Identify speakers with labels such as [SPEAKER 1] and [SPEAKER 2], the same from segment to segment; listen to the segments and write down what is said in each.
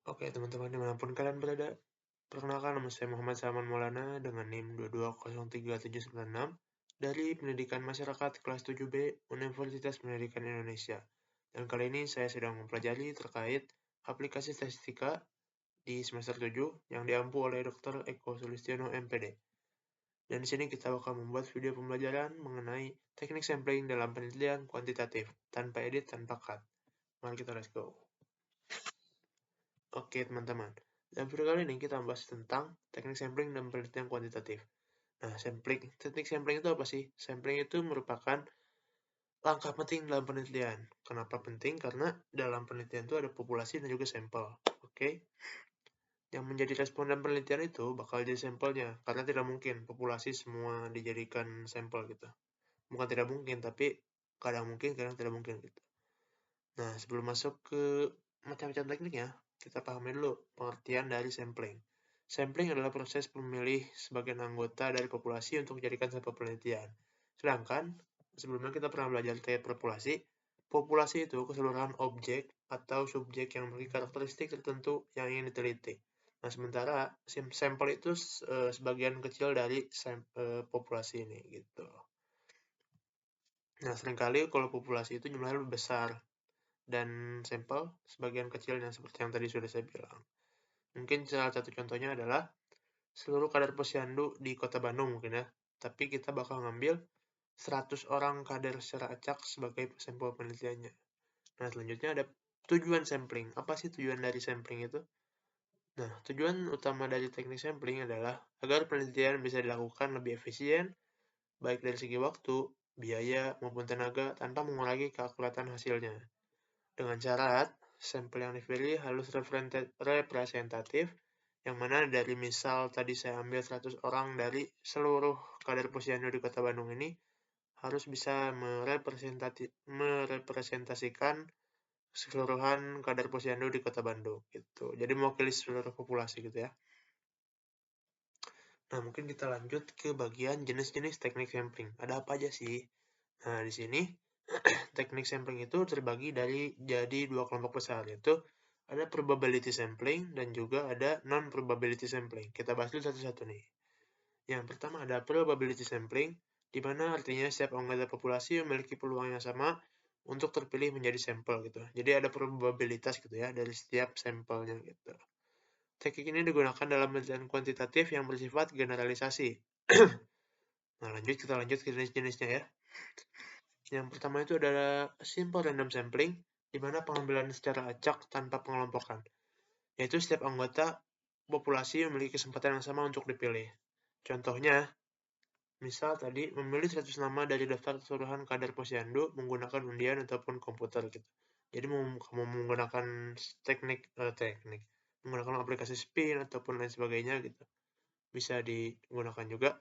[SPEAKER 1] Oke teman-teman dimanapun kalian berada, perkenalkan nama saya Muhammad Salman Maulana dengan NIM 2203796 dari Pendidikan Masyarakat kelas 7B Universitas Pendidikan Indonesia. Dan kali ini saya sedang mempelajari terkait aplikasi statistika di semester 7 yang diampu oleh Dr. Eko Sulistiono MPD. Dan di sini kita bakal membuat video pembelajaran mengenai teknik sampling dalam penelitian kuantitatif, tanpa edit, tanpa cut. Mari kita let's go. Oke teman-teman, dalam video kali ini kita membahas tentang teknik sampling dan penelitian kuantitatif. Nah, teknik sampling itu apa sih? Sampling itu merupakan langkah penting dalam penelitian. Kenapa penting? Karena dalam penelitian itu ada populasi dan juga sampel. Oke? Yang menjadi responden penelitian itu bakal jadi sampelnya, karena tidak mungkin populasi semua dijadikan sampel gitu. Bukan tidak mungkin, tapi kadang mungkin, kadang tidak mungkin gitu. Nah, sebelum masuk ke macam-macam tekniknya, kita pahami dulu pengertian dari sampling. Sampling adalah proses memilih sebagian anggota dari populasi untuk dijadikan sampel penelitian. Sedangkan, sebelumnya kita pernah belajar terkait populasi. Populasi itu keseluruhan objek atau subjek yang memiliki karakteristik tertentu yang ingin diteliti. Nah, sementara sampel itu sebagian kecil dari populasi ini gitu. Nah, seringkali kalau populasi itu jumlahnya lebih besar dan sampel sebagian kecilnya seperti yang tadi sudah saya bilang. Mungkin salah satu contohnya adalah seluruh kadar posyandu di Kota Bandung mungkin ya. Tapi kita bakal ngambil 100 orang kader secara acak sebagai sampel penelitiannya. Nah, selanjutnya ada tujuan sampling. Apa sih tujuan dari sampling itu? Nah, tujuan utama dari teknik sampling adalah agar penelitian bisa dilakukan lebih efisien, baik dari segi waktu, biaya, maupun tenaga, tanpa mengurangi keakuratan hasilnya. Dengan syarat, sampel yang dipilih harus representatif, yang mana dari misal tadi saya ambil 100 orang dari seluruh kader posyandu di Kota Bandung ini, harus bisa merepresentasikan keseluruhan kader posyandu di Kota Bandung gitu. Jadi mewakili seluruh populasi gitu ya. Nah, mungkin kita lanjut ke bagian jenis-jenis teknik sampling. Ada apa aja sih? Nah, di sini teknik sampling itu terbagi jadi dua kelompok besar, yaitu ada probability sampling dan juga ada non-probability sampling. Kita bahas dulu satu-satu nih. Yang pertama ada probability sampling, di mana artinya setiap anggota populasi memiliki peluang yang sama untuk terpilih menjadi sampel gitu. Jadi ada probabilitas gitu ya dari setiap sampelnya gitu. Teknik ini digunakan dalam penelitian kuantitatif yang bersifat generalisasi. Nah, kita lanjut ke jenis-jenisnya ya. Yang pertama itu adalah simple random sampling, di mana pengambilan secara acak tanpa pengelompokan, yaitu setiap anggota populasi memiliki kesempatan yang sama untuk dipilih. Contohnya, misal tadi memilih 100 nama dari daftar keseluruhan kader posyandu menggunakan undian ataupun komputer gitu. Jadi mau menggunakan menggunakan aplikasi spin ataupun lain sebagainya gitu, bisa digunakan juga.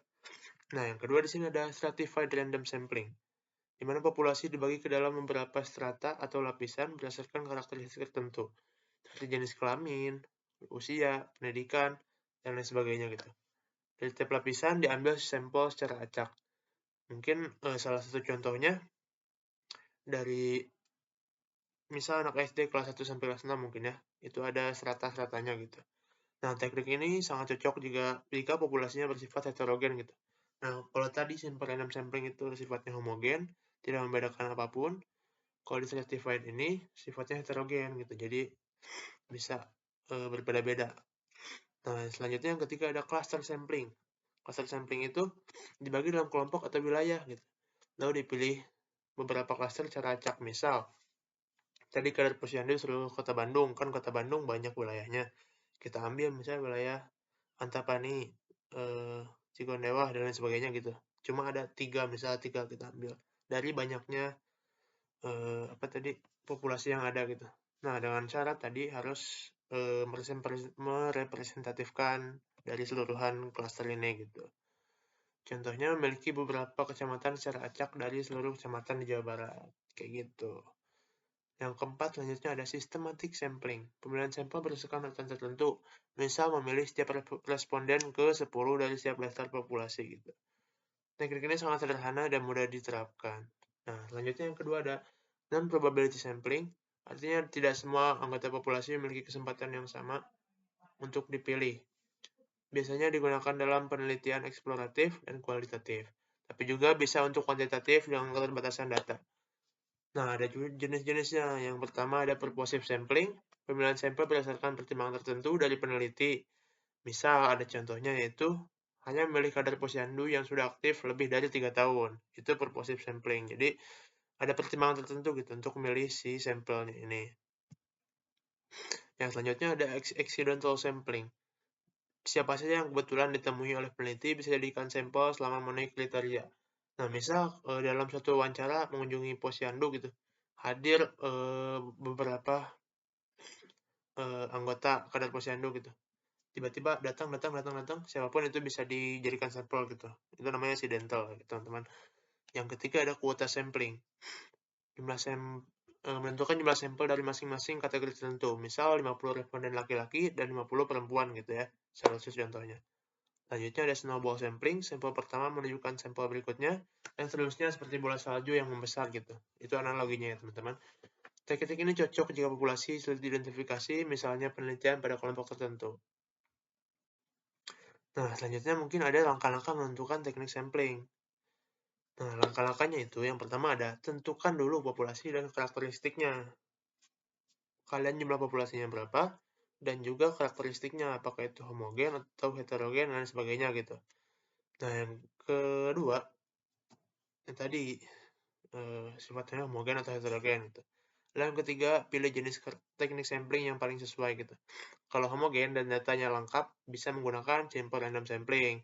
[SPEAKER 1] Nah, yang kedua di sini ada stratified random sampling, di mana populasi dibagi ke dalam beberapa strata atau lapisan berdasarkan karakteristik tertentu, seperti jenis kelamin, usia, pendidikan, dan lain sebagainya gitu. Dari setiap lapisan diambil sampel secara acak. Mungkin salah satu contohnya dari misal anak SD kelas 1 sampai kelas 6 mungkin ya, itu ada strata-stratanya gitu. Nah, teknik ini sangat cocok jika populasinya bersifat heterogen gitu. Nah, kalau tadi simple random sampling itu sifatnya homogen, tidak membedakan apapun, kalau di stratified ini sifatnya heterogen gitu, jadi bisa berbeda-beda. Nah, selanjutnya yang ketiga ada cluster sampling. Cluster sampling itu dibagi dalam kelompok atau wilayah gitu. Lalu dipilih beberapa cluster secara acak. Misal, tadi kadar posyandu seluruh Kota Bandung, kan Kota Bandung banyak wilayahnya. Kita ambil misalnya wilayah Antapani, Cikondewah, dan lain sebagainya gitu. Cuma ada misalnya tiga kita ambil dari banyaknya populasi yang ada gitu. Nah, dengan syarat tadi harus merepresentatifkan dari seluruhan klaster ini gitu. Contohnya memiliki beberapa kecamatan secara acak dari seluruh kecamatan di Jawa Barat, kayak gitu. Yang keempat, selanjutnya ada systematic sampling. Pemilihan sampel berdasarkan urutan tertentu. Misal memilih setiap responden ke 10 dari setiap daftar populasi gitu. Teknik ini sangat sederhana dan mudah diterapkan. Nah, selanjutnya yang kedua ada non-probability sampling. Artinya tidak semua anggota populasi memiliki kesempatan yang sama untuk dipilih. Biasanya digunakan dalam penelitian eksploratif dan kualitatif, tapi juga bisa untuk kuantitatif dengan keterbatasan data. Nah, ada juga jenis-jenisnya. Yang pertama ada purposive sampling, pemilihan sampel berdasarkan pertimbangan tertentu dari peneliti. Misal, ada contohnya yaitu hanya memilih kadar posyandu yang sudah aktif lebih dari 3 tahun. Itu purposive sampling. Jadi, ada pertimbangan tertentu gitu untuk memilih si sampelnya ini. Yang selanjutnya ada accidental sampling. Siapa saja yang kebetulan ditemui oleh peneliti bisa dijadikan sampel selama memenuhi kriteria. Nah, misal dalam suatu wawancara mengunjungi posyandu gitu, hadir beberapa anggota kadar posyandu gitu. Tiba-tiba datang, siapapun itu bisa dijadikan sampel gitu. Itu namanya accidental, gitu, teman-teman. Yang ketiga ada kuota sampling. Menentukan jumlah sampel dari masing-masing kategori tertentu. Misal 50 responden laki-laki dan 50 perempuan gitu ya. Seharusnya contohnya. Selanjutnya ada snowball sampling, sampel pertama menunjukkan sampel berikutnya, dan seterusnya seperti bola salju yang membesar gitu. Itu analoginya ya teman-teman. Teknik ini cocok jika populasi sulit diidentifikasi, misalnya penelitian pada kelompok tertentu. Nah, selanjutnya mungkin ada langkah-langkah menentukan teknik sampling. Nah, langkah-langkahnya itu yang pertama ada tentukan dulu populasi dan karakteristiknya. Kalian jumlah populasinya berapa, dan juga karakteristiknya, apakah itu homogen atau heterogen, dan sebagainya gitu. Nah, yang kedua, yang tadi sifatnya homogen atau heterogen gitu. Lalu yang ketiga, pilih jenis teknik sampling yang paling sesuai gitu. Kalau homogen dan datanya lengkap, bisa menggunakan simple random sampling.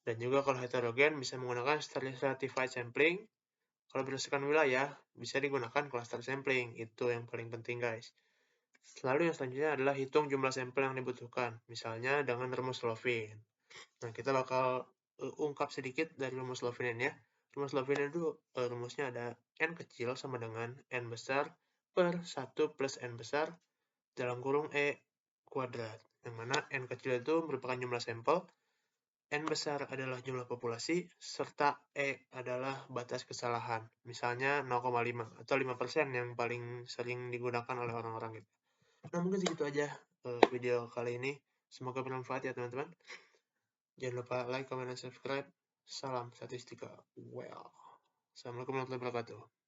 [SPEAKER 1] Dan juga kalau heterogen, bisa menggunakan stratified sampling. Kalau berdasarkan wilayah, bisa digunakan cluster sampling. Itu yang paling penting, guys. Lalu yang selanjutnya adalah hitung jumlah sampel yang dibutuhkan. Misalnya dengan rumus Levin. Nah, kita bakal ungkap sedikit dari rumus Levin ini ya. Rumus Levin itu rumusnya ada N kecil sama dengan N besar per 1 plus N besar dalam kurung E kuadrat. Yang mana N kecil itu merupakan jumlah sampel, N besar adalah jumlah populasi, serta E adalah batas kesalahan. Misalnya 0,5 atau 5% yang paling sering digunakan oleh orang-orang gitu. Nah, mungkin segitu aja video kali ini. Semoga bermanfaat ya teman-teman. Jangan lupa like, comment, dan subscribe. Salam statistika. Well. Assalamualaikum warahmatullahi wabarakatuh.